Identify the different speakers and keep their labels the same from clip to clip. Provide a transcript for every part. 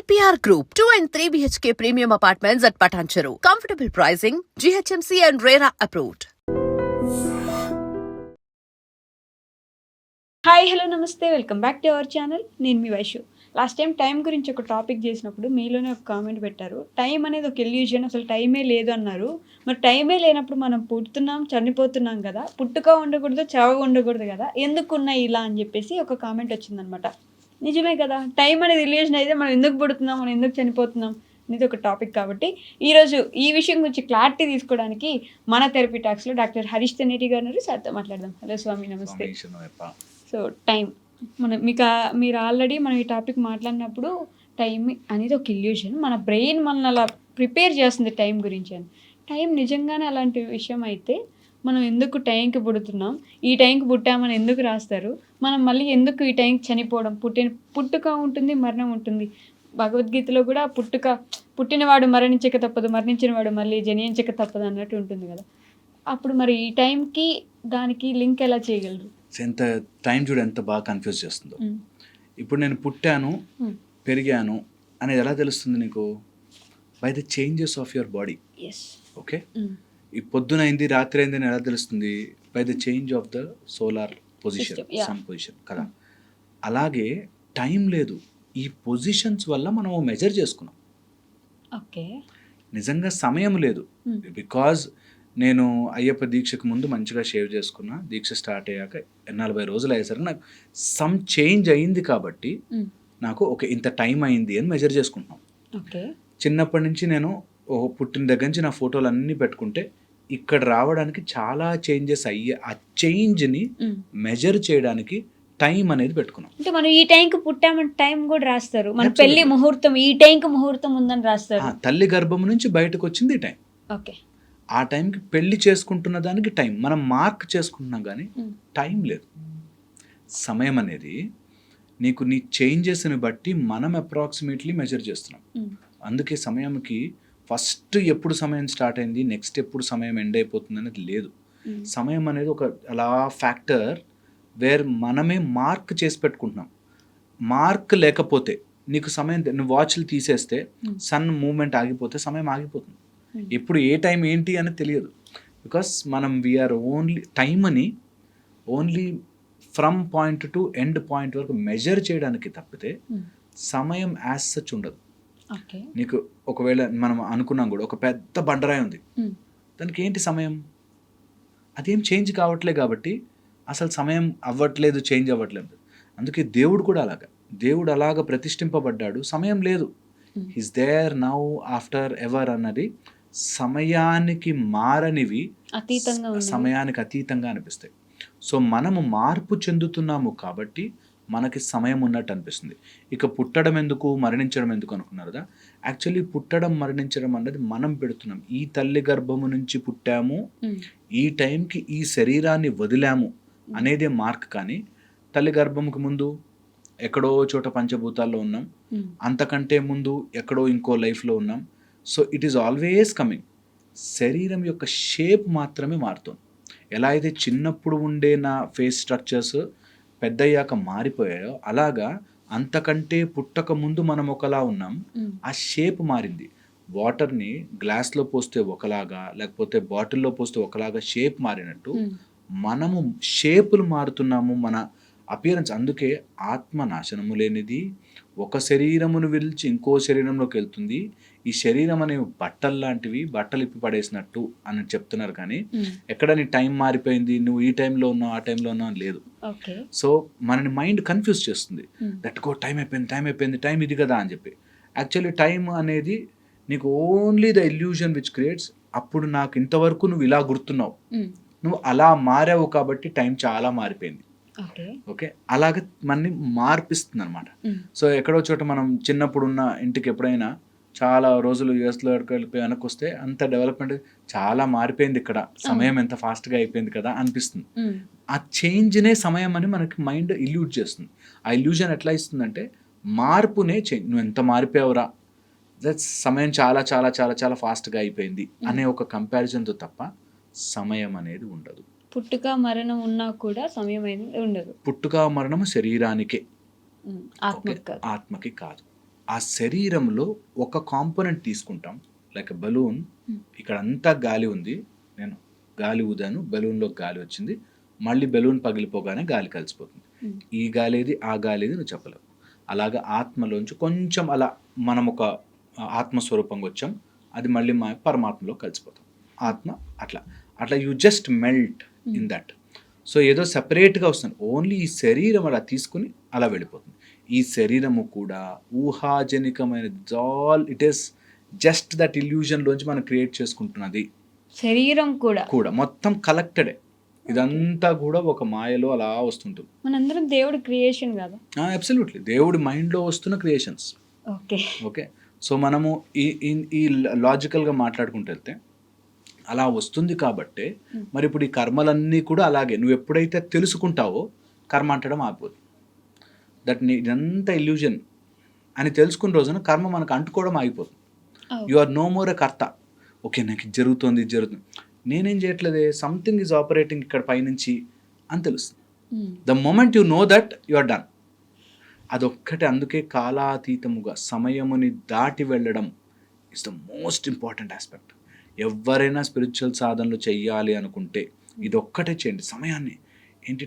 Speaker 1: APR Group, 2 and 3 BHK premium apartments at Patancheru. Comfortable pricing, GHMC and RERA approved.
Speaker 2: Hi hello నమస్తే welcome back to our channel. నేను మీ Vaishu. Last time గురించి ఒక topic చేసినప్పుడు మీలోనే ఒక కామెంట్ పెట్టారు, టైం అనేది ఒక ఎల్యూజన్, అసలు టైమే లేదు అన్నారు. మరి టైమే లేనప్పుడు మనం పుడుతున్నాం, చనిపోతున్నాం కదా, పుట్టుక ఉండకూడదు, చావు ఉండకూడదు కదా, ఎందుకున్నాయి ఇలా అని చెప్పేసి ఒక కామెంట్ వచ్చిందనమాట. నిజమే కదా, టైం అనేది ఎల్యూజన్ అయితే మనం ఎందుకు పుడుతున్నాం, మనం ఎందుకు చనిపోతున్నాం అనేది ఒక టాపిక్. కాబట్టి ఈరోజు ఈ విషయం గురించి క్లారిటీ తీసుకోవడానికి మన థెరపీ టాక్స్లో డాక్టర్ హరీష్ తెనేటి గారు సార్తో మాట్లాడదాం. హలో స్వామి, నమస్తే. సో టైం మీరు ఆల్రెడీ మనం ఈ టాపిక్ మాట్లాడినప్పుడు టైం అనేది ఒక ఇల్యూషన్, మన బ్రెయిన్ మనల్ని అలా ప్రిపేర్ చేస్తుంది టైం గురించి అని. టైం నిజంగానే అలాంటి విషయం అయితే మనం ఎందుకు టైంకి పుడుతున్నాం, ఈ టైంకి పుట్టామని ఎందుకు రాస్తారు, మనం మళ్ళీ ఎందుకు ఈ టైంకి చనిపోవడం, పుట్టుక ఉంటుంది, మరణం ఉంటుంది. భగవద్గీతలో కూడా పుట్టినవాడు మరణించక తప్పదు, మరణించినవాడు మళ్ళీ జనించక తప్పదు అన్నట్టు ఉంటుంది కదా. అప్పుడు మరి ఈ టైంకి దానికి లింక్ ఎలా చేయగలరు?
Speaker 3: ఎంత టైం చూడు ఎంత బాగా కన్ఫ్యూజ్ చేస్తుందో. ఇప్పుడు నేను పుట్టాను, పెరిగాను అనేది ఎలా తెలుస్తుంది నీకు? By the changes of your body. Okay, ఈ పొద్దున అయింది రాత్రి అయింది అని ఎలా తెలుస్తుంది? By the change of the solar position, sun position కదా. అలాగే టైం లేదు, ఈ పొజిషన్స్ వల్ల మనం మెజర్ చేసుకున్నాం.
Speaker 2: ఓకే,
Speaker 3: నిజంగా సమయం లేదు. బికాజ్ నేను అయ్యప్ప దీక్షకు ముందు మంచిగా షేవ్ చేసుకున్నా, దీక్ష స్టార్ట్ అయ్యాక 40 రోజులు అయ్యేసరికి నాకు సమ్ చేంజ్ అయింది కాబట్టి నాకు ఇంత టైం అయింది అని మెజర్ చేసుకుంటున్నాం. చిన్నప్పటి నుంచి నేను పుట్టిన దగ్గర నుంచి నా ఫోటోలు అన్నీ పెట్టుకుంటే ఇక్కడ రావడానికి చాలా చేంజెస్ అయ్యే, ఆ చేంజ్ని మెజర్ చేయడానికి టైం అనేది పెట్టుకున్నాం.
Speaker 2: అంటే మనం ఈ టైంకి పుట్టామని టైం కూడా రాస్తారు, మన పెళ్లి ముహూర్తం ఈ టైంకి ముహూర్తం ఉందని రాస్తారు.
Speaker 3: తల్లి గర్భం నుంచి బయటకు వచ్చింది టైం.
Speaker 2: ఓకే,
Speaker 3: ఆ టైంకి పెళ్లి చేసుకుంటున్న దానికి టైం మనం మార్క్ చేసుకుంటున్నాం, కానీ టైం లేదు. సమయం అనేది నీకు నీ చేంజెస్ని బట్టి మనం అప్రాక్సిమేట్లీ మెజర్ చేస్తున్నాం. అందుకే సమయంకి ఫస్ట్ ఎప్పుడు సమయం స్టార్ట్ అయింది, నెక్స్ట్ ఎప్పుడు సమయం ఎండ్ అయిపోతుంది అనేది లేదు. సమయం అనేది ఒక అలా ఫ్యాక్టర్ వేర్ మనమే మార్క్ చేసి పెట్టుకుంటున్నాం. మార్క్ లేకపోతే నీకు సమయం, నువ్వు వాచ్లు తీసేస్తే సన్ మూవ్మెంట్ ఆగిపోతే సమయం ఆగిపోతుంది. ఇప్పుడు ఏ టైం ఏంటి అని తెలియదు. బికాస్ మనం వీఆర్ ఓన్లీ టైం అని only from point to end point వరకు మెజర్ చేయడానికి తప్పితే సమయం యాజ్ సచ్ ఉండదు. నీకు ఒకవేళ మనం అనుకున్నాం కూడా ఒక పెద్ద బండరాయి ఉంది, దానికి ఏంటి సమయం? అదేం చేంజ్ కావట్లేదు కాబట్టి అసలు సమయం అవ్వట్లేదు, చేంజ్ అవ్వట్లేదు. అందుకే దేవుడు కూడా దేవుడు అలాగ ప్రతిష్ఠింపబడ్డాడు, సమయం లేదు. Is there now after ever అన్నది సమయానికి మారనివి, సమయానికి అతీతంగా అనిపిస్తాయి. సో మనము మార్పు చెందుతున్నాము కాబట్టి మనకి సమయం ఉన్నట్టు అనిపిస్తుంది. ఇక పుట్టడం ఎందుకు, మరణించడం ఎందుకు అనుకున్నారు కదా. యాక్చువల్లీ పుట్టడం మరణించడం అన్నది మనం పెడుతున్నాం. ఈ తల్లి గర్భము నుంచి పుట్టాము, ఈ టైంకి ఈ శరీరాన్ని వదిలాము అనేదే మార్క్. కానీ తల్లి గర్భముకు ముందు ఎక్కడో చోట పంచభూతాల్లో ఉన్నాం, అంతకంటే ముందు ఎక్కడో ఇంకో లైఫ్లో ఉన్నాం. So it is always coming. శరీరం యొక్క షేప్ మాత్రమే మారుతుంది. ఎలా అయితే చిన్నప్పుడు ఉండే నా ఫేస్ స్ట్రక్చర్స్ పెద్దయ్యాక మారిపోయాయో, అలాగా అంతకంటే పుట్టక ముందు మనం ఒకలా ఉన్నాం, ఆ షేప్ మారింది. వాటర్ని గ్లాస్లో పోస్తే ఒకలాగా, లేకపోతే బాటిల్లో పోస్తే ఒకలాగా షేప్ మారినట్టు మనము షేపులు మారుతున్నాము, మన అపియరెన్స్. అందుకే ఆత్మ నాశనము లేనిది, ఒక శరీరమును విడిచి ఇంకో శరీరంలోకి వెళ్తుంది. ఈ శరీరం అనేవి బట్టలు లాంటివి, బట్టలు ఇప్పి పడేసినట్టు అని చెప్తున్నారు. కానీ ఎక్కడ నీ టైం మారిపోయింది, నువ్వు ఈ టైంలో ఉన్నావు ఆ టైంలో ఉన్నావు అని లేదు. సో మనని మైండ్ కన్ఫ్యూజ్ చేస్తుంది. టైం అయిపోయింది, టైం ఇది కదా అని చెప్పి. యాక్చువల్లీ టైం అనేది నీకు only the illusion which creates. అప్పుడు నాకు ఇంతవరకు నువ్వు ఇలా గుర్తున్నావు, నువ్వు అలా మారావు కాబట్టి టైం చాలా మారిపోయింది. ఓకే, అలాగే మనని మార్పిస్తుంది అనమాట. సో ఎక్కడో చోట మనం చిన్నప్పుడు ఉన్న ఇంటికి ఎప్పుడైనా చాలా రోజులు యూఎస్లో వెళ్ళిపోయి వెనక్కి వస్తే అంత డెవలప్మెంట్ చాలా మారిపోయింది, ఇక్కడ సమయం ఎంత ఫాస్ట్గా అయిపోయింది కదా అనిపిస్తుంది. ఆ చేంజ్నే సమయం అని మనకి మైండ్ ఇల్యూజ్ చేస్తుంది. ఆ ఇల్యూజన్ ఎట్లా ఇస్తుందంటే మార్పునే చేంజ్, నువ్వు ఎంత మారిపోయావురా, దట్స్ సమయం చాలా చాలా చాలా చాలా ఫాస్ట్గా అయిపోయింది అనే ఒక కంపారిజన్తో తప్ప సమయం అనేది ఉండదు.
Speaker 2: పుట్టుక మరణం ఉన్నా కూడా సమయం అనేది ఉండదు.
Speaker 3: పుట్టుక మరణం శరీరానికే, ఆత్మకి కాదు. ఆ శరీరంలో ఒక కాంపోనెంట్ తీసుకుంటాం, లైక్ బలూన్. ఇక్కడ అంతా గాలి ఉంది, నేను గాలి ఊదాను, బెలూన్లో గాలి వచ్చింది, మళ్ళీ బెలూన్ పగిలిపోగానే గాలి కలిసిపోతుంది. ఈ గాలి ఏది, ఆ గాలి ఏది నువ్వు చెప్పలేవు. అలాగా ఆత్మలోంచి కొంచెం అలా మనం ఒక ఆత్మస్వరూపంగా వచ్చాం, అది మళ్ళీ మా పరమాత్మలో కలిసిపోతాం. ఆత్మ అట్లా అట్లా you just melt in that. So ఏదో సెపరేట్గా వస్తుంది, ఓన్లీ ఈ శరీరం అలా తీసుకుని అలా వెళ్ళిపోతుంది. ఈ శరీరము కూడా ఊహాజనికమైనది, all it is just that ఇల్యూజన్లోంచి మనం క్రియేట్ చేసుకుంటున్నది.
Speaker 2: శరీరం కూడా
Speaker 3: మొత్తం కలెక్టెడే, ఇదంతా కూడా ఒక మాయలో అలా వస్తుంటుంది.
Speaker 2: మనందరం దేవుడి క్రియేషన్ కదా.
Speaker 3: అబ్సల్యూట్లీ, దేవుడి మైండ్లో వస్తున్న క్రియేషన్స్. ఓకే, సో మనము ఈ లాజికల్గా మాట్లాడుకుంటూ వెళ్తే అలా వస్తుంది కాబట్టే మరి ఇప్పుడు ఈ కర్మలన్నీ కూడా అలాగే, నువ్వు ఎప్పుడైతే తెలుసుకుంటావో కర్మ అంటడం ఆగిపోతుంది. దట్ ఇదంతా ఇల్యూజన్ అని తెలుసుకున్న రోజున కర్మ మనకు అంటుకోవడం ఆగిపోతుంది. You are no more a కర్త. ఓకే, నాకు ఇది జరుగుతుంది, ఇది జరుగుతుంది, నేనేం చేయట్లేదే, సంథింగ్ ఈజ్ ఆపరేటింగ్ ఇక్కడ పైనుంచి అని తెలుస్తుంది. The moment you know that you are done. అదొక్కటే, అందుకే కాలాతీతముగా సమయముని దాటి వెళ్ళడం is the most important aspect. ఎవరైనా స్పిరిచువల్ సాధనలు చెయ్యాలి అనుకుంటే ఇదొక్కటే చేయండి. సమయాన్ని ఏంటి,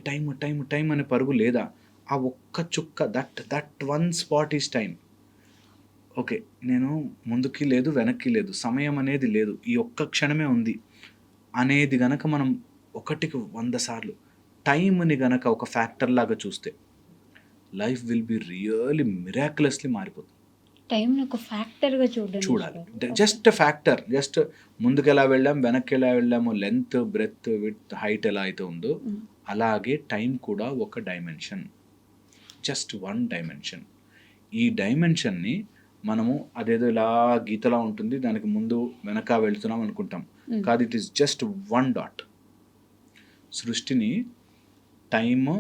Speaker 3: టైం అనే పరుగు లేదా, ఆ ఒక్క చుక్క, that one spot is time. Okay, నేను ముందుకి లేదు వెనక్కి లేదు, సమయం అనేది లేదు, ఈ ఒక్క క్షణమే ఉంది అనేది గనక మనం 100 సార్లు టైంని గనక ఒక ఫ్యాక్టర్ లాగా చూస్తే life will be really miraculously మారిపోతుంది.
Speaker 2: టైంని ఒక ఫ్యాక్టర్గా
Speaker 3: చూడాలి, జస్ట్ ఫ్యాక్టర్, జస్ట్ ముందుకు ఎలా వెళ్ళాం, వెనక్కి ఎలా వెళ్ళాము, లెంత్, బ్రెత్, విడ్త్, హైట్ ఎలా అయితే ఉందో అలాగే టైం కూడా ఒక డైమెన్షన్, జస్ట్ వన్ డైమెన్షన్. ఈ డైమెన్షన్ని మనము అదేదో ఇలా గీతలా ఉంటుంది, దానికి ముందు వెనక వెళ్తున్నాం అనుకుంటాం, కాదు, it is just one dot. సృష్టిని టైమ్,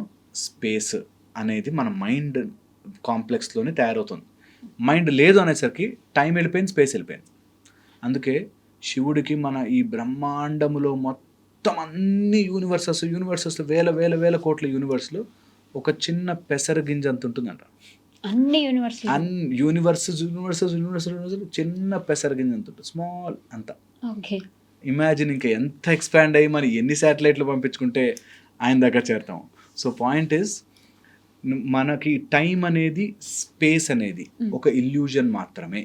Speaker 3: స్పేస్ అనేది మన మైండ్ కాంప్లెక్స్లోనే తయారవుతుంది. మైండ్ లేదు అనేసరికి టైం వెళ్ళిపోయింది, స్పేస్ వెళ్ళిపోయింది. అందుకే శివుడికి మన ఈ బ్రహ్మాండములో మొత్తం అన్ని యూనివర్సెస్ వేల వేల వేల కోట్ల యూనివర్స్లో ఒక చిన్న పెసర గింజ అంత ఉంటుందంట.
Speaker 2: అన్ని
Speaker 3: యూనివర్సెస్ చిన్న పెసర గింజ అంత ఉంటుంది, స్మాల్ అంత. ఇమాజిన్ ఇంకా ఎంత ఎక్స్పాండ్ అయ్యి మరి ఎన్ని శాటిలైట్లు పంపించుకుంటే ఆయన దగ్గర చేరుతాం. సో పాయింట్ ఈజ్, మనకి టైం అనేది, స్పేస్ అనేది ఒక ఇల్యూజన్ మాత్రమే.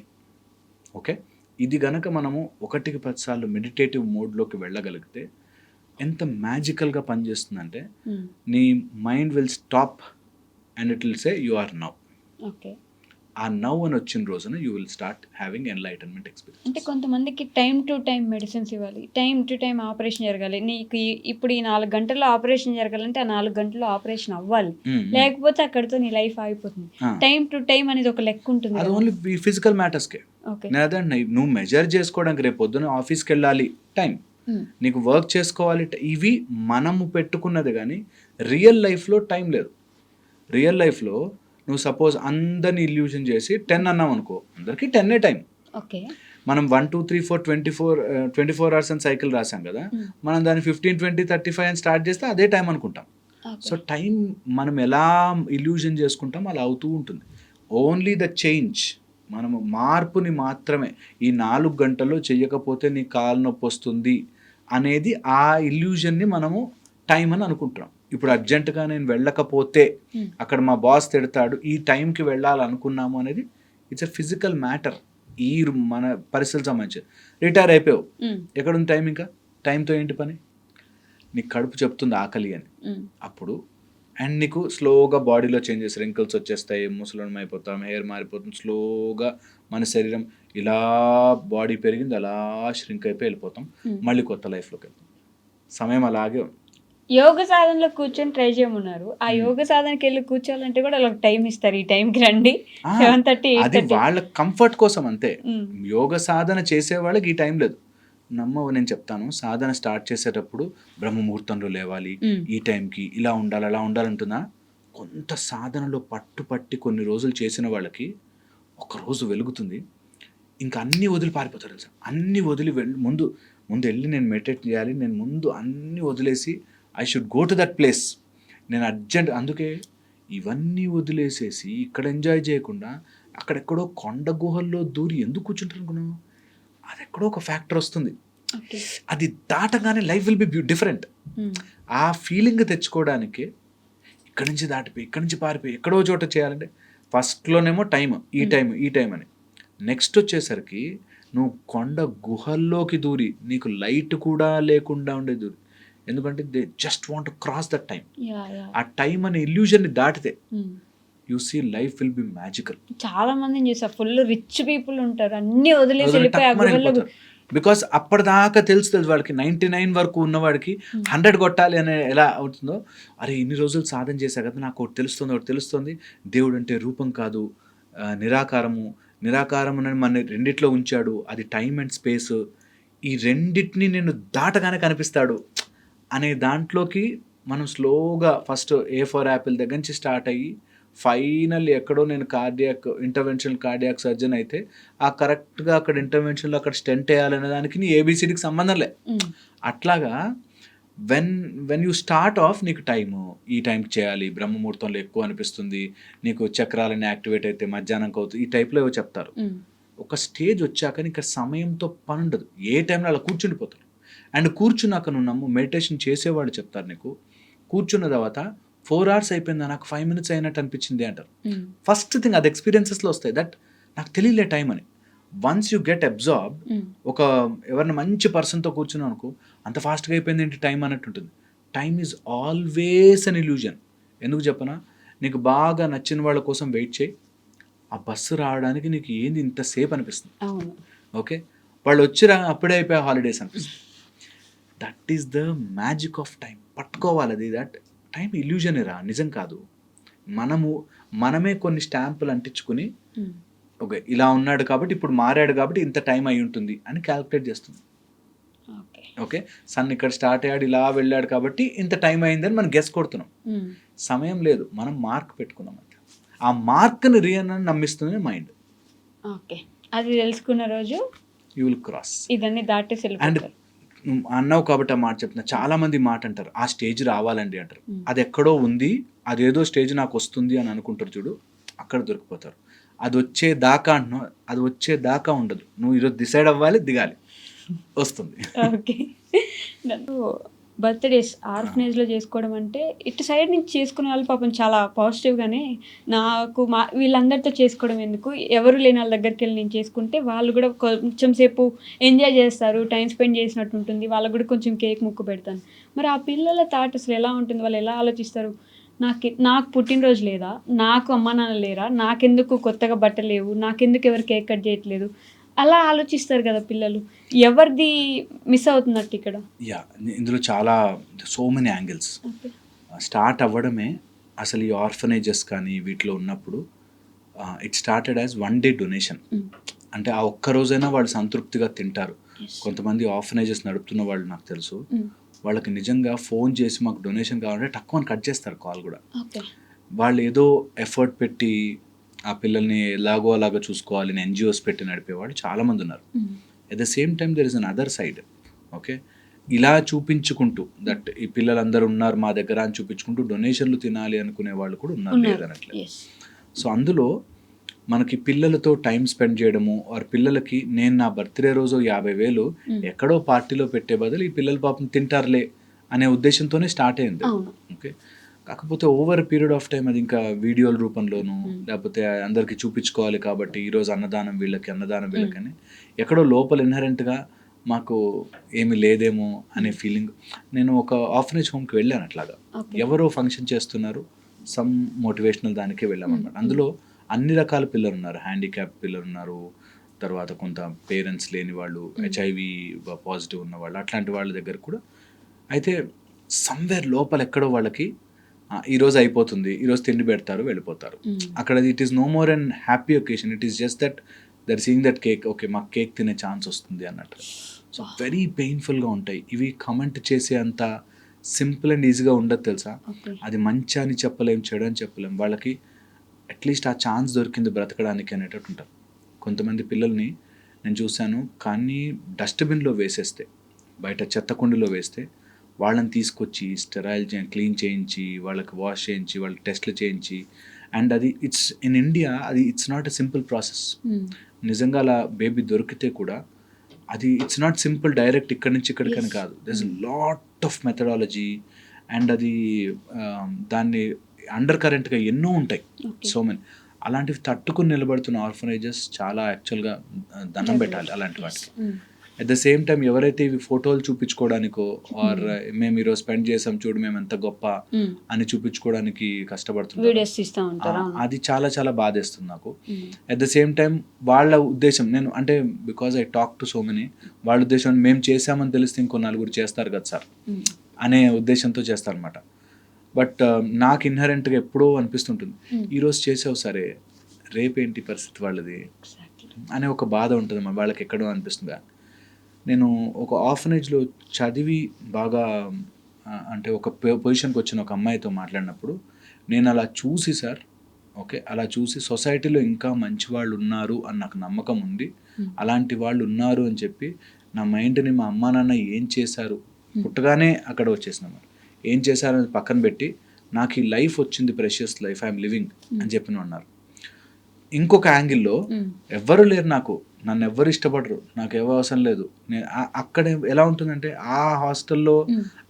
Speaker 3: ఓకే, ఇది గనక మనము 1-10 సార్లు మెడిటేటివ్ మోడ్లోకి వెళ్ళగలిగితే ఎంత మ్యాజికల్గా పనిచేస్తుందంటే, నీ mind will stop and it will say you are now. ఆ నౌ అని వచ్చిన రోజున you will start having enlightenment experience.
Speaker 2: అంటే కొంతమందికి టైం టు టైం మెడిసిన్స్ ఇవ్వాలి, టైం టు టైం ఆపరేషన్ జరగాలి. నీకు ఇప్పుడు ఈ 4 గంటల్లో ఆపరేషన్ జరగాలంటే ఆ 4 గంటల్లో ఆపరేషన్ అవ్వాలి, లేకపోతే అక్కడితో నీ లైఫ్ ఆగిపోతుంది. టైం టు టైం అనేది ఒక లెక్క ఉంటుంది.
Speaker 3: అది ఓన్లీ ఫిజికల్ మ్యాటర్స్కే. లేదంటే నువ్వు మెజర్ చేసుకోవడానికి రేపు పొద్దున ఆఫీస్కి వెళ్ళాలి, టైం, నీకు వర్క్ చేసుకోవాలి, ఇవి మనము పెట్టుకున్నది. కానీ రియల్ లైఫ్లో టైం లేదు. రియల్ లైఫ్లో నువ్వు సపోజ్ అందరిని ఇల్యూజన్ చేసి 10 అన్నావు అనుకో, అందరికీ 10 టైం. మనం 1, 2, 3, 4, 24 అవర్స్ అని సైకిల్ రాసాం కదా, మనం దాన్ని 15, 20, 35 అని స్టార్ట్ చేస్తే అదే టైం అనుకుంటాం. సో టైం మనం ఎలా ఇల్యూజన్ చేసుకుంటాం అలా అవుతూ ఉంటుంది. ఓన్లీ ద చేంజ్, మనము మార్పుని మాత్రమే, ఈ 4 గంటల్లో చెయ్యకపోతే నీ కాలు నొప్పి వస్తుంది అనేది ఆ ఇల్యూజన్ని మనము టైం అని అనుకుంటున్నాం. ఇప్పుడు అర్జెంటుగా నేను వెళ్ళకపోతే అక్కడ మా బాస్ తిడతాడు, ఈ టైంకి వెళ్ళాలనుకున్నాము అనేది ఇట్స్ ఎ ఫిజికల్ మ్యాటర్. ఈ మన పరిస్థితులకు సంబంధించి రిటైర్ అయిపోయావు, ఎక్కడుంది టైం? ఇంకా టైంతో ఏంటి పని? నీకు కడుపు చెప్తుంది ఆకలి అని, అప్పుడు అండ్ నీకు స్లోగా బాడీలో చేంజెస్, రింకిల్స్ వచ్చేస్తాయి, ముసలం అయిపోతాం, హెయిర్ మారిపోతుంది, స్లోగా మన శరీరం ఇలా బాడీ పెరిగింది అలా ష్రింక్ అయిపోయి వెళ్ళిపోతాం, మళ్ళీ కొత్త లైఫ్లోకి వెళ్తాం. సమయం అలాగే ఉంది.
Speaker 2: యోగ సాధనలో కూర్చొని ట్రై చేయమన్నారు. ఆ యోగ సాధనకి వెళ్ళి కూర్చోాలంటే కూడా వాళ్ళకి టైం ఇస్తారు, ఈ టైంకి రండి 7:30.
Speaker 3: అది వాళ్ళ కంఫర్ట్ కోసం అంతే. యోగ సాధన చేసే వాళ్ళకి ఈ టైం లేదు. నేను చెప్తాను, సాధన స్టార్ట్ చేసేటప్పుడు బ్రహ్మముహూర్తంలో లేవాలి, ఈ టైంకి ఇలా ఉండాలి, అలా ఉండాలంటున్నా. కొంత సాధనలో పట్టుపట్టి కొన్ని రోజులు చేసిన వాళ్ళకి ఒక రోజు వెలుగుతుంది, ఇంకా అన్నీ వదిలి పారిపోతారు తెలుసా. అన్నీ వదిలి ముందు వెళ్ళి నేను మెడిటేట్ చేయాలి, నేను ముందు అన్నీ వదిలేసి I should go to that place, నేను అర్జెంట్. అందుకే ఇవన్నీ వదిలేసేసి ఇక్కడ ఎంజాయ్ చేయకుండా అక్కడెక్కడో కొండ గుహల్లో దూరి ఎందుకు కూర్చుంటారు అనుకున్నావు? అది ఎక్కడో ఒక ఫ్యాక్టర్ వస్తుంది.
Speaker 2: ఓకే.
Speaker 3: అది దాటగానే లైఫ్ విల్ బి డిఫరెంట్. ఆ ఫీలింగ్ తెచ్చుకోవడానికి ఇక్కడి నుంచి దాటిపోయి ఇక్కడి నుంచి పారిపోయి ఎక్కడో చోట చేయాలంటే ఫస్ట్లోనేమో ఈ టైం అని. నెక్స్ట్ వచ్చేసరికి నువ్వు కొండ గుహల్లోకి దూరి నీకు లైట్ కూడా లేకుండా ఉండే దూరి, ఎందుకంటే they just want to cross that time. ఆ టైం అనే ఇల్యూజన్ని దాటితే you see life will be magical.
Speaker 2: చాలా మందిని చూసా, ఫుల్ రిచ్ పీపుల్ ఉంటారు, అన్ని వదిలేసి వెళ్ళిపోయి ఆ గుహల్లో.
Speaker 3: బికాస్ అప్పటిదాకా తెలుసు వాళ్ళకి 99 వరకు ఉన్నవాడికి 100 కొట్టాలి అనే ఎలా అవుతుందో, అరే ఇన్ని రోజులు సాధన చేశా కదా, నాకు ఒకటి తెలుస్తుంది, దేవుడు అంటే రూపం కాదు, నిరాకారము అని మన రెండిట్లో ఉంచాడు, అది టైం అండ్ స్పేస్, ఈ రెండిటిని నేను దాటగానే కనిపిస్తాడు అనే దాంట్లోకి మనం స్లోగా ఫస్ట్ A4 యాపిల్ దగ్గర నుంచి స్టార్ట్ అయ్యి ఫైనల్ ఎక్కడో నేను కార్డియాక్ సర్జన్ అయితే ఆ కరెక్ట్గా అక్కడ ఇంటర్వెన్షన్లో అక్కడ స్టెంట్ వేయాలనే దానికి నీ ABCDకి సంబంధం లే. అట్లాగా వెన్ యూ స్టార్ట్ ఆఫ్ నీకు ఈ టైంకి చేయాలి, బ్రహ్మముహూర్తంలో ఎక్కువ అనిపిస్తుంది, నీకు చక్రాలన్నీ యాక్టివేట్ అయితే మధ్యాహ్నంకి అవుతుంది, ఈ టైప్లో ఏవో చెప్తారు. ఒక స్టేజ్ వచ్చాక నీకు సమయంతో పని ఉండదు, ఏ టైంలో అలా కూర్చుండిపోతారు. అండ్ కూర్చున్నాక నువ్వు నమ్ము, మెడిటేషన్ చేసేవాళ్ళు చెప్తారు నీకు, కూర్చున్న తర్వాత 4 hours అయిపోయిందా, నాకు 5 minutes అయినట్టు అనిపించింది అంటారు. ఫస్ట్ థింగ్ అది ఎక్స్పీరియన్సెస్లో వస్తాయి, దట్ నాకు తెలియలే టైం అని. వన్స్ యూ గెట్ అబ్జార్బ్, ఒక ఎవరైనా మంచి పర్సన్తో కూర్చున్నావు అనుకో, అంత ఫాస్ట్గా అయిపోయింది ఏంటి టైం అన్నట్టు ఉంటుంది. Time is always an illusion. ఎందుకు చెప్పనా, నీకు బాగా నచ్చిన వాళ్ళ కోసం వెయిట్ చేయి, ఆ బస్సు రావడానికి నీకు ఏంది ఇంతసేపు అనిపిస్తుంది. ఓకే, వాళ్ళు వచ్చిరా అప్పుడే అయిపోయా హాలిడేస్ అనిపిస్తుంది. That is the magic of time. పట్టుకోవాలి అది, దట్ టైం ఇల్యూజన్ రా, నిజం కాదు. మనమే కొన్ని స్టాంపులు అంటించుకుని ఓకే ఇలా ఉన్నాడు కాబట్టి ఇప్పుడు మారాడు కాబట్టి ఇంత టైం అయి ఉంటుంది అని క్యాలిక్యులేట్ చేస్తుంది. ఓకే, సన్ ఇక్కడ స్టార్ట్ అయ్యాడు ఇలా వెళ్ళాడు కాబట్టి ఇంత టైం అయిందని మనం గెస్ కొడుతున్నాం. సమయం లేదు, మనం మార్క్ పెట్టుకున్నాం. ఆ మార్క్ని రియల్ అని నమ్మిస్తుంది మైండ్.
Speaker 2: ఓకే, అది తెలుసుకున్న రోజు
Speaker 3: యూ విల్ క్రాస్,
Speaker 2: ఇదన్నీ దాటేసి.
Speaker 3: అండ్ అన్నావు కాబట్టి ఆ మాట చెప్తున్నా, చాలా మంది మాట అంటారు ఆ స్టేజ్ రావాలండి అంటారు. అది ఎక్కడో ఉంది, అదేదో స్టేజ్ నాకు వస్తుంది అని అనుకుంటారు చూడు, అక్కడ దొరికిపోతారు. అది వచ్చేదాకా అంటున్నావు, అది వచ్చేదాకా ఉండదు, నువ్వు ఈరోజు డిసైడ్ అవ్వాలి, దిగాలి, వస్తుంది.
Speaker 2: ఓకే, బర్త్డేస్ ఆర్ఫనేజ్లో చేసుకోవడం అంటే ఇటు సైడ్ నుంచి చేసుకునే వాళ్ళు పాపం చాలా పాజిటివ్గానే, నాకు వీళ్ళందరితో చేసుకోవడం ఎందుకు, ఎవరు లేని వాళ్ళ దగ్గరికి వెళ్ళి నేను చేసుకుంటే వాళ్ళు కూడా కొంచెం సేపు ఎంజాయ్ చేస్తారు, టైం స్పెండ్ చేసినట్టు ఉంటుంది, వాళ్ళకు కూడా కొంచెం కేక్ ముక్కు పెడతాను. మరి ఆ పిల్లల థాట్ అసలు ఎలా ఉంటుంది, వాళ్ళు ఎలా ఆలోచిస్తారు, నాకు పుట్టినరోజు లేదా, నాకు అమ్మ నాన్న లేరా, నాకెందుకు కొత్తగా బట్టలు లేవు, నాకెందుకు ఎవరు కేక్ కట్ చేయట్లేదు, అలా ఆలోచిస్తారు కదా పిల్లలు. ఎవరిది మిస్ అవుతున్నట్టు ఇక్కడ?
Speaker 3: ఇందులో చాలా సో మెనీ యాంగిల్స్. స్టార్ట్ అవ్వడమే అసలు ఈ ఆర్ఫనేజెస్ కానీ వీటిలో ఉన్నప్పుడు it started as 1 day donation. అంటే ఆ ఒక్క రోజైనా వాళ్ళు సంతృప్తిగా తింటారు. కొంతమంది ఆర్ఫనేజెస్ నడుపుతున్న వాళ్ళు నాకు తెలుసు, వాళ్ళకి నిజంగా ఫోన్ చేసి మాకు డొనేషన్ కావాలంటే తక్కువ కట్ చేస్తారు కాల్ కూడా. వాళ్ళు ఏదో ఎఫర్ట్ పెట్టి ఆ పిల్లల్ని ఎలాగో అలాగా చూసుకోవాలి అని NGOs పెట్టి నడిపేవాళ్ళు చాలామంది ఉన్నారు. At the same time there is an other side. Okay, ఇలా చూపించుకుంటూ దట్ ఈ పిల్లలందరూ ఉన్నారు మా దగ్గర అని చూపించుకుంటూ డొనేషన్లు తినాలి అనుకునే వాళ్ళు కూడా ఉన్నారు, లేదనట్లేదు. సో అందులో మనకి పిల్లలతో టైం స్పెండ్ చేయడము, ఆర్ పిల్లలకి నేను నా బర్త్డే రోజు 50,000 ఎక్కడో పార్టీలో పెట్టే బదులు ఈ పిల్లలు పాపం తింటారులే అనే ఉద్దేశంతోనే స్టార్ట్ అయింది. ఓకే, కాకపోతే ఓవర్ పీరియడ్ ఆఫ్ టైం అది ఇంకా వీడియోల రూపంలోనూ లేకపోతే అందరికీ చూపించుకోవాలి కాబట్టి ఈరోజు అన్నదానం వీళ్ళకని ఎక్కడో లోపల ఇన్హరెంట్గా మాకు ఏమి లేదేమో అనే ఫీలింగ్. నేను ఒక ఆర్ఫనేజ్ హోమ్కి వెళ్ళాను, అట్లాగా ఎవరో ఫంక్షన్ చేస్తున్నారు, సమ్ మోటివేషనల్ దానికే వెళ్ళామన్నమాట. అందులో అన్ని రకాల పిల్లలు ఉన్నారు, హ్యాండిక్యాప్ పిల్లలు ఉన్నారు, తర్వాత కొంత పేరెంట్స్ లేని వాళ్ళు, HIV పాజిటివ్ ఉన్న వాళ్ళు, అట్లాంటి వాళ్ళ దగ్గర కూడా. అయితే సమ్వేర్ లోపల ఎక్కడో వాళ్ళకి ఈరోజు అయిపోతుంది, ఈరోజు తిండి పెడతారు వెళ్ళిపోతారు. అక్కడ it is no more and happy occasion, it is just that there seeing that cake, okay మాకు కేక్ తినే ఛాన్స్ వస్తుంది అన్నట్టు. సో వెరీ పెయిన్ఫుల్గా ఉంటాయి ఇవి. కమెంట్ చేసే అంత సింపుల్ అండ్ ఈజీగా ఉండదు తెలుసా. అది మంచి అని చెప్పలేం, చెడు అని చెప్పలేం, వాళ్ళకి అట్లీస్ట్ ఆ ఛాన్స్ దొరికింది బ్రతకడానికి అనేటట్టు ఉంటారు. కొంతమంది పిల్లల్ని నేను చూశాను, కానీ డస్ట్బిన్లో వేసేస్తే, బయట చెత్తకుండిలో వేస్తే వాళ్ళని తీసుకొచ్చి క్లీన్ చేయించి వాళ్ళకి వాష్ చేయించి వాళ్ళకి టెస్ట్లు చేయించి అండ్ అది ఇట్స్ ఇన్ ఇండియా అది it's not a simple process. నిజంగా అలా బేబీ దొరికితే కూడా అది ఇట్స్ నాట్ సింపుల్ డైరెక్ట్ ఇక్కడి నుంచి ఇక్కడికని కాదు. There is lot of methodology and అది దాన్ని అండర్ కరెంట్గా ఎన్నో ఉంటాయి. సో మెనీ అలాంటివి తట్టుకుని నిలబడుతున్న ఆర్ఫనేజెస్ చాలా యాక్చువల్గా దండం పెట్టాలి అలాంటి వాటికి. అట్ ద సేమ్ టైం ఎవరైతే ఇవి ఫోటోలు చూపించుకోవడానికో ఆర్ మేము ఈరోజు స్పెండ్ చేసాం చూడు మేము ఎంత గొప్ప అని చూపించుకోవడానికి కష్టపడుతున్నారు, అది చాలా చాలా బాధేస్తుంది నాకు. అట్ ద సేమ్ టైం వాళ్ళ ఉద్దేశం నేను అంటే because I talk to so many, వాళ్ళ ఉద్దేశం మేము చేసామని తెలిస్తే ఇంకో నలుగురు చేస్తారు కదా సార్ అనే ఉద్దేశంతో చేస్తారనమాట. బట్ నాకు ఇన్హరెంట్గా ఎప్పుడో అనిపిస్తుంటుంది ఈరోజు చేసావు సరే రేపేంటి పరిస్థితి వాళ్ళది అనే ఒక బాధ ఉంటుంది వాళ్ళకి ఎక్కడో అనిపిస్తుంది. నేను ఒక ఆర్ఫనేజ్లో చదివి బాగా అంటే ఒక పొజిషన్కి వచ్చిన ఒక అమ్మాయితో మాట్లాడినప్పుడు నేను అలా చూసి సార్ ఓకే అలా చూసి సొసైటీలో ఇంకా మంచి వాళ్ళు ఉన్నారు అని నాకు నమ్మకం ఉంది, అలాంటి వాళ్ళు ఉన్నారు అని చెప్పి నా మైండ్ని మా అమ్మా నాన్న ఏం చేశారు పుట్టగానే అక్కడ వచ్చేసిన ఏం చేశారని పక్కన పెట్టి నాకు ఈ లైఫ్ వచ్చింది ప్రెషియస్ లైఫ్ ఐఎమ్ లివింగ్ అని చెప్పిన అన్నారు. ఇంకొక యాంగిల్లో ఎవ్వరు లేరు నాకు, నన్ను ఎవ్వరు ఇష్టపడరు, నాకు ఎవరు అవసరం లేదు. నేను అక్కడ ఎలా ఉంటుందంటే ఆ హాస్టల్లో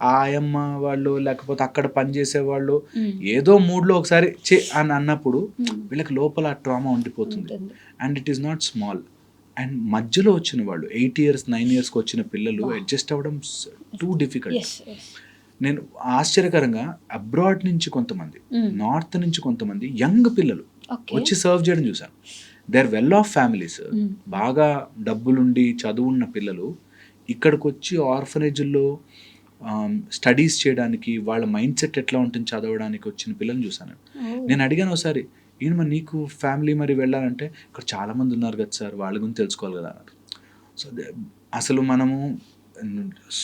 Speaker 3: ఆ ఆయమ్మ వాళ్ళు లేకపోతే అక్కడ పనిచేసే వాళ్ళు ఏదో మూడ్లో ఒకసారి చే అని అన్నప్పుడు వీళ్ళకి లోపల ఆ ట్రామా ఉండిపోతుంది. And it is not small. And మధ్యలో వచ్చిన వాళ్ళు 8 years 9 yearsకి వచ్చిన పిల్లలు అడ్జస్ట్ అవ్వడం టూ డిఫికల్ట్. నేను ఆశ్చర్యకరంగా అబ్రాడ్ నుంచి కొంతమంది, నార్త్ నుంచి కొంతమంది యంగ్ పిల్లలు వచ్చి సర్వ్ చేయడం చూశాను. They are well off families, బాగా డబ్బులుండి చదువున్న పిల్లలు ఇక్కడికి వచ్చి ఆర్ఫనేజ్ల్లో స్టడీస్ చేయడానికి వాళ్ళ మైండ్ సెట్ ఎట్లా ఉంటుంది చదవడానికి వచ్చిన పిల్లల్ని చూశాను. నేను అడిగాను ఒకసారి ఈయన మరి నీకు ఫ్యామిలీ మరి వెళ్ళాలంటే ఇక్కడ చాలామంది ఉన్నారు కదా సార్ వాళ్ళ గురించి తెలుసుకోవాలి కదా అన్నారు. సో అసలు మనము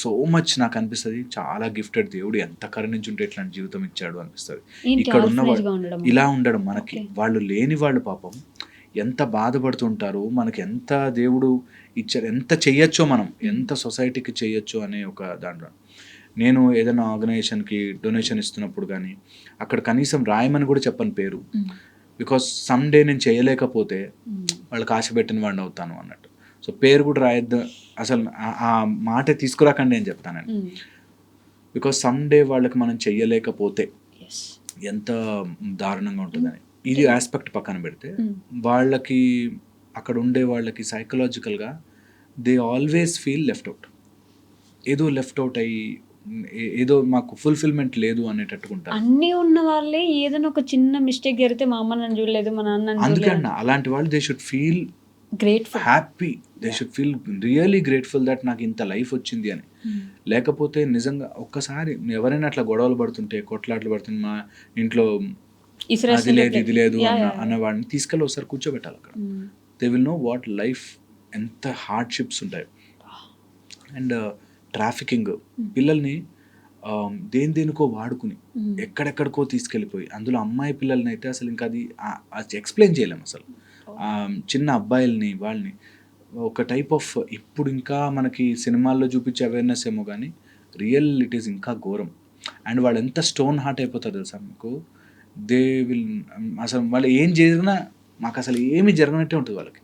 Speaker 3: సో మచ్ నాకు అనిపిస్తుంది చాలా గిఫ్టెడ్, దేవుడు ఎంత కరుణించుంటే ఇట్లాంటి జీవితం ఇచ్చాడు అనిపిస్తుంది. ఇక్కడ ఉన్న ఇలా ఉండడం మనకి, వాళ్ళు లేని వాళ్ళు పాపం ఎంత బాధపడుతుంటారు, మనకి ఎంత దేవుడు ఇచ్చారు, ఎంత చెయ్యొచ్చో మనం, ఎంత సొసైటీకి చెయ్యొచ్చో అనే ఒక దాంట్లో. నేను ఏదైనా ఆర్గనైజేషన్కి డొనేషన్ ఇస్తున్నప్పుడు కానీ అక్కడ కనీసం రాయమని కూడా చెప్పను పేరు, బికాస్ సమ్ డే నేను చేయలేకపోతే వాళ్ళకి ఆశ పెట్టిన వాడిని అవుతాను అన్నట్టు. సో పేరు కూడా రాయొద్దు అసలు, ఆ మాట తీసుకురాకండి అని చెప్తానండి. బికాస్ సమ్ డే వాళ్ళకి మనం చెయ్యలేకపోతే ఎంత దారుణంగా ఉంటుందని. ఇది ఆస్పెక్ట్ పక్కన పెడితే వాళ్ళకి అక్కడ ఉండే వాళ్ళకి సైకలాజికల్గా they always feel left out, ఏదో లెఫ్ట్ అవుట్ అయ్యి ఏదో మాకు ఫుల్ఫిల్మెంట్ లేదు అనేటట్టుకుంటారు.
Speaker 2: అన్నీ ఉన్న వాళ్ళే ఏదైనా ఒక చిన్న మిస్టేక్ జరిగితే మా అమ్మ నన్ను చూడలేదు మా నాన్న,
Speaker 3: అందుకన్నా అలాంటి వాళ్ళు they should feel
Speaker 2: grateful,
Speaker 3: happy, they should feel really grateful that నాకు ఇంత లైఫ్ వచ్చింది అని. లేకపోతే నిజంగా ఒక్కసారి ఎవరైనా అట్లా గొడవలు పడుతుంటే కొట్లాట్లు పడుతుంటే మా ఇంట్లో అది లేదు ఇది లేదు అన్న వాడిని తీసుకెళ్ళి ఒకసారి కూర్చోబెట్టాలి అక్కడ. They will know what life, ఎంత హార్డ్షిప్స్ ఉంటాయి. అండ్ ట్రాఫికింగ్ పిల్లల్ని దేనికో వాడుకుని ఎక్కడెక్కడికో తీసుకెళ్ళిపోయి, అందులో అమ్మాయి పిల్లల్ని అయితే అసలు ఇంకా అది ఎక్స్ప్లెయిన్ చేయలేము అసలు. చిన్న అబ్బాయిల్ని వాళ్ళని ఒక టైప్ ఆఫ్, ఇప్పుడు ఇంకా మనకి సినిమాల్లో చూపించే అవేర్నెస్ ఏమో కానీ రియల్ ఇట్ ఈస్ ఇంకా ఘోరం. అండ్ వాళ్ళు ఎంత స్టోన్ హార్ట్ అయిపోతారు తెలుసా మీకు. దే విల్ అసలు వాళ్ళు ఏం జరిగినా మాకు అసలు ఏమీ జరగనట్టే ఉంటుంది వాళ్ళకి.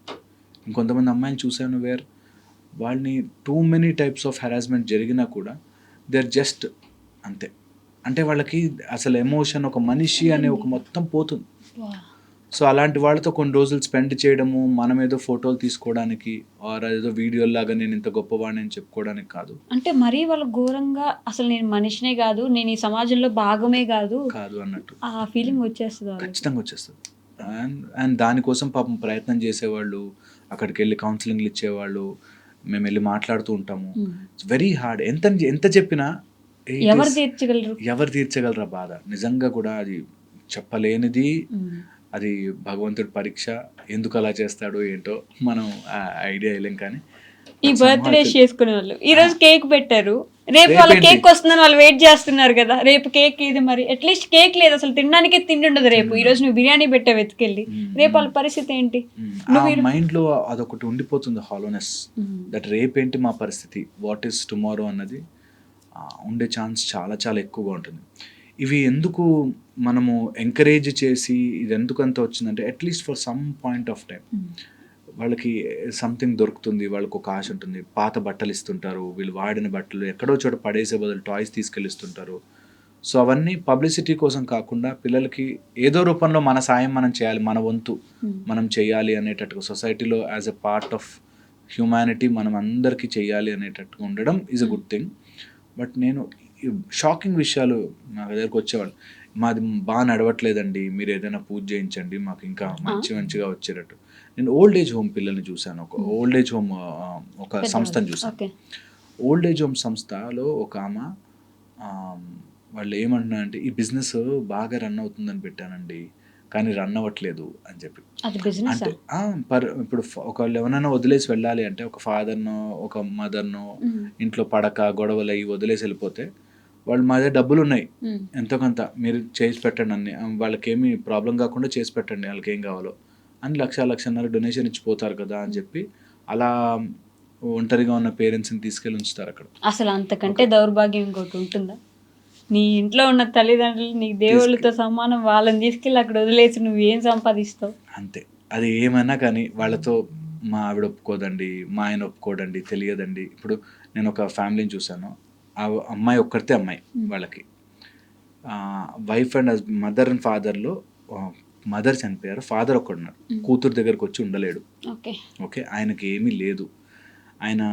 Speaker 3: ఇంకొంతమంది అమ్మాయిని చూశాను వేర్ వాళ్ళని too many types of harassment జరిగినా కూడా దే ఆర్ జస్ట్ అంతే. అంటే వాళ్ళకి అసలు ఎమోషన్, ఒక మనిషి అనే ఒక మొత్తం పోతుంది. సో అలాంటి వాళ్ళతో కొన్ని రోజులు స్పెండ్ చేయడము, మనం ఏదో ఫోటోలు తీసుకోవడానికి ఆర్ ఏదో వీడియోలాగా నేను ఇంత గొప్పవాడిని అని చెప్పుకోవడానికి కాదు.
Speaker 2: అంటే మరీ వాళ్ళు ఘోరంగా అసలు నేను మనిషినే కాదు, నేను ఈ సమాజంలో భాగమే కాదు
Speaker 3: అన్నట్టు
Speaker 2: ఆ ఫీలింగ్ వచ్చేస్తుంది,
Speaker 3: ఖచ్చితంగా వచ్చేస్తుంది. అండ్ దానికోసం పాపం ప్రయత్నం చేసేవాళ్ళు, అక్కడికి వెళ్ళి కౌన్సిలింగ్లు ఇచ్చేవాళ్ళు, మేము వెళ్ళి మాట్లాడుతూ ఉంటాము. It's very hard. ఎంత చెప్పినా ఎవరు తీర్చగలరా బాధ. నిజంగా కూడా అది చెప్పలేనిది, అది భగవంతుడి పరీక్ష. ఎందుకు అలా చేస్తాడో ఏంటో మనం ఐడియా వేయలేం. కానీ
Speaker 2: ఈ బర్త్డేస్ చేసుకునే వాళ్ళు ఈ రోజు కేక్ పెట్టారు, రేపు వాళ్ళ కేక్ వస్తుందని వాళ్ళు వెయిట్ చేస్తున్నారు కదా, రేపు కేక్ ఇది మరి అట్లీస్ట్ కేక్ లేదు, అసలు తినడానికి తిండి ఉండదు రేపు. ఈ రోజు నువ్వు బిర్యానీ పెట్టావు వెతికెళ్ళి, రేపు వాళ్ళ పరిస్థితి ఏంటి?
Speaker 3: మైండ్ లో అదొకటి ఉండిపోతుంది, హాలోనెస్, దట్ రేపేంటి మా పరిస్థితి, వాట్ ఈస్ టుమారో అన్నది ఉండే ఛాన్స్ చాలా చాలా ఎక్కువగా ఉంటుంది. ఇవి ఎందుకు మనము ఎంకరేజ్ చేసి ఇది ఎందుకు అంత వచ్చిందంటే at least for some point of time వాళ్ళకి సంథింగ్ దొరుకుతుంది, వాళ్ళకి ఒక ఆశ ఉంటుంది. పాత బట్టలు ఇస్తుంటారు, వీళ్ళు వాడిన బట్టలు ఎక్కడో చోట పడేసే బదులు టాయ్స్ తీసుకెళ్ళిస్తుంటారు. సో అవన్నీ పబ్లిసిటీ కోసం కాకుండా పిల్లలకి ఏదో రూపంలో మన సాయం మనం చేయాలి, మన వంతు మనం చేయాలి అనేటట్టుగా సొసైటీలో as a part of humanity మనం అందరికీ చేయాలి అనేటట్టుగా ఉండడం is a good thing. But నేను షాకింగ్ విషయాలు నా దగ్గరకు వచ్చేవాళ్ళు, మాది బాగా నడవట్లేదండి, మీరు ఏదైనా పూజ చేయించండి మాకు ఇంకా మంచిగా వచ్చేటట్టు. నేను ఓల్డ్ ఏజ్ హోమ్ పిల్లల్ని చూశాను, ఒక ఓల్డ్ ఏజ్ హోమ్ ఒక సంస్థను చూశాను. ఓల్డ్ ఏజ్ హోమ్ సంస్థలో ఒక ఆమె వాళ్ళు ఏమంటున్నారంటే ఈ బిజినెస్ బాగా రన్ అవుతుందని పెట్టానండి కానీ రన్ అవ్వట్లేదు అని చెప్పి. అంటే ఇప్పుడు ఒకళ్ళు ఎవరైనా వదిలేసి వెళ్ళాలి అంటే ఒక ఫాదర్నో ఒక మదర్నో ఇంట్లో పడక గొడవలు అయ్యి వదిలేసి వెళ్ళిపోతే వాళ్ళు మా దగ్గర డబ్బులు ఉన్నాయి ఎంతో కొంత మీరు చేసి పెట్టండి అన్ని, వాళ్ళకి ఏమి ప్రాబ్లం కాకుండా చేసి పెట్టండి వాళ్ళకి ఏం కావాలో అని 1,00,000-1,50,000 డొనేషన్ ఇచ్చిపోతారు కదా అని చెప్పి అలా ఒంటరిగా ఉన్న పేరెంట్స్ని తీసుకెళ్ళి ఉంచుతారు అక్కడ.
Speaker 2: అసలు అంతకంటే దౌర్భాగ్యం ఇంకోటి ఉంటుందా? నీ ఇంట్లో ఉన్న తల్లిదండ్రులు నీకు దేవుళ్ళతో సమానం, వాళ్ళని తీసుకెళ్ళి అక్కడ వదిలేసి నువ్వేం సంపాదిస్తావు?
Speaker 3: అంతే, అది ఏమైనా కానీ వాళ్ళతో మా ఆవిడ ఒప్పుకోదండి, మా ఆయన ఒప్పుకోడండి, తెలియదండి. ఇప్పుడు నేను ఒక ఫ్యామిలీని చూశాను, ఆ అమ్మాయి ఒక్కరితే అమ్మాయి, వాళ్ళకి వైఫ్ అండ్ మదర్ అండ్ ఫాదర్లో మదర్ చనిపోయారు, ఫాదర్ ఒక్కడున్నారు, కూతురు దగ్గరకు వచ్చి ఉండలేడు. ఓకే, ఆయనకి ఏమీ లేదు, ఆయన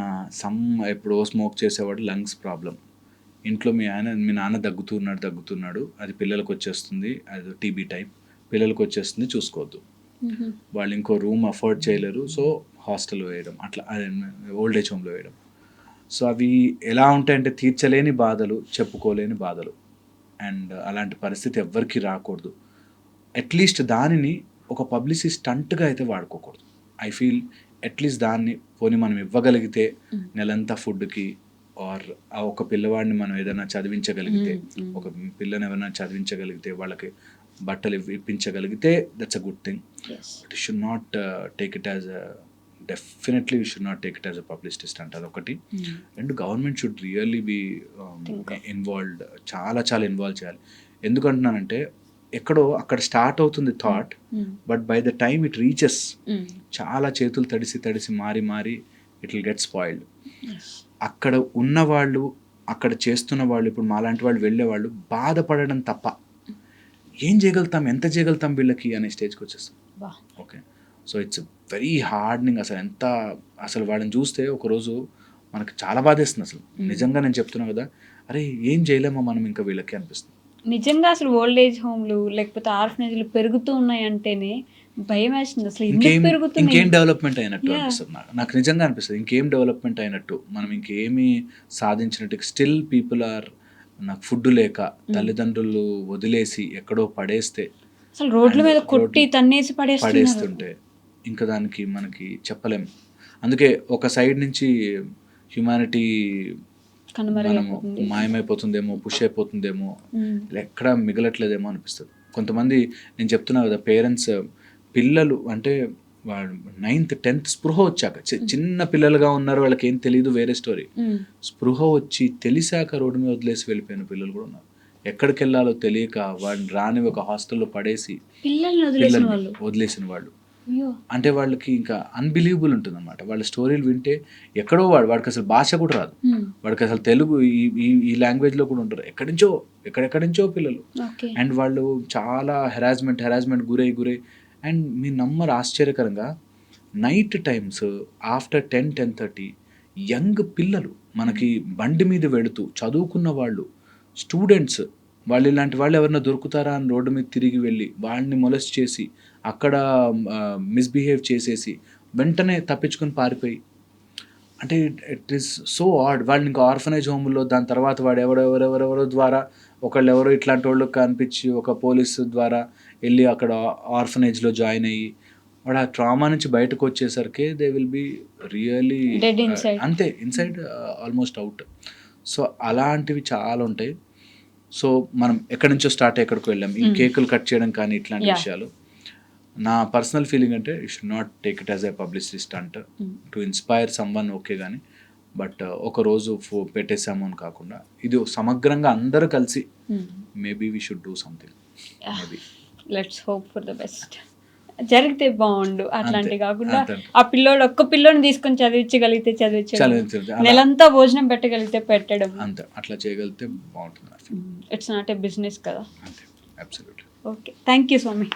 Speaker 3: ఎప్పుడో స్మోక్ చేసేవాడు, లంగ్స్ ప్రాబ్లం. ఇంట్లో మీ నాన్న దగ్గుతున్నాడు, అది పిల్లలకు వచ్చేస్తుంది, అది టీబీ టైప్, పిల్లలకు వచ్చేస్తుంది, చూసుకోవద్దు. వాళ్ళు ఇంకో రూమ్ అఫోర్డ్ చేయలేరు, సో హాస్టల్లో వేయడం, అట్లా ఓల్డ్ ఏజ్ హోమ్లో వేయడం. సో అవి ఎలా ఉంటాయంటే తీర్చలేని బాధలు, చెప్పుకోలేని బాధలు. అండ్ అలాంటి పరిస్థితి ఎవ్వరికీ రాకూడదు. అట్లీస్ట్ దానిని ఒక పబ్లిసిటీ స్టంట్గా అయితే వాడుకోకూడదు. ఐ ఫీల్ అట్లీస్ట్ దాన్ని పోనీ మనం ఇవ్వగలిగితే నెలంతా ఫుడ్కి, ఆర్ ఆ ఒక పిల్లవాడిని మనం ఏదైనా చదివించగలిగితే, ఒక పిల్లని ఎవరైనా చదివించగలిగితే, వాళ్ళకి బట్టలు ఇప్పించగలిగితే that's a good thing. But you should not take it as definitely you should not take it as a publicity stunt, అదొకటి. And government should really be involved, చాలా ఇన్వాల్వ్ చేయాలి. ఎందుకంటున్నానంటే ఎక్కడో అక్కడ స్టార్ట్ అవుతుంది thought, but by the time it reaches చాలా చేతులు తడిసి మారి ఇట్ విల్ గెట్ స్పాయిల్డ్. అక్కడ ఉన్నవాళ్ళు, అక్కడ చేస్తున్న వాళ్ళు, ఇప్పుడు మాలాంటి వాళ్ళు వెళ్ళేవాళ్ళు బాధపడడం తప్ప ఏం చేయగలుగుతాం, ఎంత చేయగలుగుతాం వీళ్ళకి అనే స్టేజ్కి వచ్చేస్తాం. Okay, so it's very hardening. అసలు వాళ్ళని చూస్తే ఒకరోజు మనకు చాలా బాధేస్తుంది. అసలు నిజంగా నేను చెప్తున్నా కదా, అరే ఏం చేయలేమో మనం ఇంకా వీళ్ళకి అనిపిస్తుంది.
Speaker 2: నిజంగా అసలు ఓల్డ్ ఏజ్ హోమ్లు లేకపోతే ఆర్ఫనేజ్లు పెరుగుతూ ఉన్నాయి అంటేనే భయం వేస్తుంది. అసలు
Speaker 3: ఇంకేం డెవలప్మెంట్ అయినట్టు అనిపిస్తుంది నాకు నిజంగా అనిపిస్తుంది. ఇంకేం డెవలప్మెంట్ అయినట్టు, మనం ఇంకేమీ సాధించినట్టు. స్టిల్ పీపుల్ ఆర్, నాకు ఫుడ్ లేక తల్లిదండ్రులు వదిలేసి ఎక్కడో పడేస్తే,
Speaker 2: అసలు రోడ్ల మీద కొట్టి తన్నేసి
Speaker 3: పడేస్తుంటే ఇంకా దానికి మనకి చెప్పలేం. అందుకే ఒక సైడ్ నుంచి హ్యుమానిటీ మనము మాయమైపోతుందేమో, పుష్ అయిపోతుందేమో, ఎక్కడ మిగలట్లేదేమో అనిపిస్తుంది. కొంతమంది నేను చెప్తున్నా కదా, పేరెంట్స్ పిల్లలు అంటే 9th 10th స్పృహ వచ్చాక, చిన్న పిల్లలుగా ఉన్నారు, వాళ్ళకి ఏం తెలియదు, వేరే స్టోరీ. స్పృహ వచ్చి తెలిసాక రోడ్డు మీద వదిలేసి వెళ్ళిపోయిన పిల్లలు కూడా ఉన్నారు. ఎక్కడికి వెళ్ళాలో తెలియక వాడిని రాని ఒక హాస్టల్లో పడేసి వదిలేసిన వాళ్ళు. అంటే వాళ్ళకి ఇంకా అన్బిలీవబుల్ ఉంటుంది అనమాట. వాళ్ళ స్టోరీలు వింటే ఎక్కడో వాడికి అసలు భాష కూడా రాదు, వాడికి అసలు తెలుగు ఈ లాంగ్వేజ్లో కూడా ఉంటారు, ఎక్కడెక్కడి నుంచో పిల్లలు. అండ్ వాళ్ళు చాలా హెరాస్మెంట్ గురై అండ్ మీ నమ్మరు, ఆశ్చర్యకరంగా నైట్ టైమ్స్ ఆఫ్టర్ 10-10:30 యంగ్ పిల్లలు మనకి బండి మీద వెళుతూ చదువుకున్న వాళ్ళు, స్టూడెంట్స్, వాళ్ళు ఇలాంటి వాళ్ళు ఎవరైనా దొరుకుతారా అని రోడ్డు మీద తిరిగి వెళ్ళి వాళ్ళని మొలెస్ట్ చేసి అక్కడ మిస్బిహేవ్ చేసేసి వెంటనే తప్పించుకొని పారిపోయి, అంటే ఇట్ ఈస్ సో ఆడ్. వాళ్ళని ఇంకా ఆర్ఫనేజ్ హోమ్లో, దాని తర్వాత వాడు ఎవరెవరో ద్వారా ఎవరో ఇట్లాంటి వాళ్ళు కనిపించి ఒక పోలీసు ద్వారా వెళ్ళి అక్కడ ఆర్ఫనేజ్లో జాయిన్ అయ్యి వాడు ఆ ట్రామా నుంచి బయటకు వచ్చేసరికి దే విల్ బి రియలీ అంతే, ఇన్సైడ్ ఆల్మోస్ట్ అవుట్. సో అలాంటివి చాలా ఉంటాయి. సో మనం ఎక్కడి నుంచో స్టార్ట్ అయ్యి ఎక్కడికి వెళ్ళాం, ఈ కేకులు కట్ చేయడం కానీ ఇట్లాంటి విషయాలు. నా పర్సనల్ ఫీలింగ్ అంటే you should not take it as a publicity stunt to inspire someone, okay, కానీ బట్ ఒకరోజు పెట్టేసాము అని కాకుండా ఇది సమగ్రంగా అందరూ కలిసి maybe we should do something. Maybe
Speaker 2: let's hope for the best. జరిగితే బాగుండు అట్లాంటి కాకుండా
Speaker 3: అంతే.
Speaker 2: ఆ పిల్లోడు ఒక్క పిల్లోని తీసుకొని చదివించగలిగితే
Speaker 3: చదివించగలిగితే అలా-
Speaker 2: నెలంతా భోజనం పెట్టగలిగితే పెట్టడం.
Speaker 3: అంతే, అట్లా చేయగలిగితే బాగుంటుంది.
Speaker 2: ఇట్స్ నాట్ ఏ బిజినెస్ కదా.
Speaker 3: అంతే, absolutely.
Speaker 2: Okay, thank you Swamy.